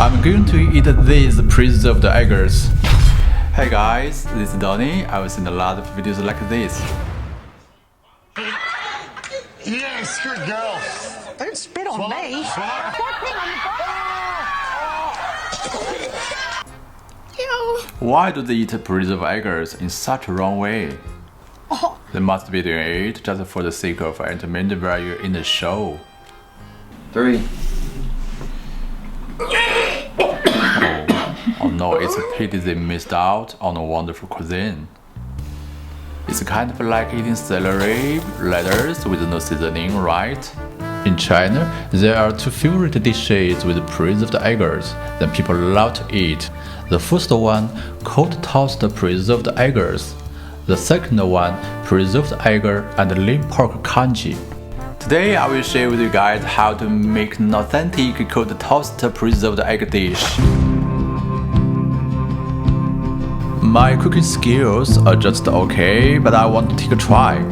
I'm going to eat these preserved eggs. Hey guys, this is Donnie. I've seen a lot of videos like this. Yes, good girl. Don't spit on me. Why do they eat preserved eggs in such a wrong way? They must be doing it just for the sake of entertainment value in the show. 3. Oh no, it's a pity they missed out on a wonderful cuisine. It's kind of like eating celery, lettuce with no seasoning, right? In China, there are two favorite dishes with preserved eggs that people love to eat. The first one, cold toasted preserved eggs. The second one, preserved egg and lean pork congee. Today I will share with you guys how to make an authentic cold toasted preserved egg dish. My cooking skills are just okay, but I want to take a try.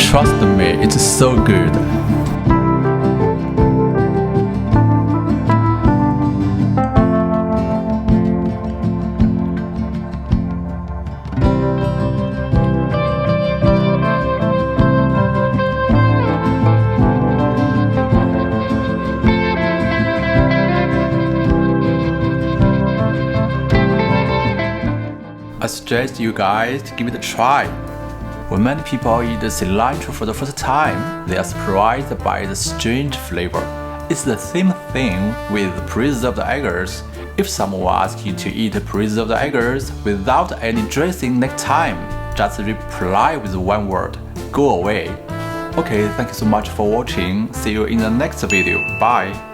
Trust me, it's so good. I suggest you guys to give it a try. When many people eat cilantro for the first time, they are surprised by the strange flavor. It's the same thing with preserved eggs. If someone asks you to eat preserved eggs without any dressing next time, just reply with one word: go away. Okay, thank you so much for watching. See you in the next video. Bye.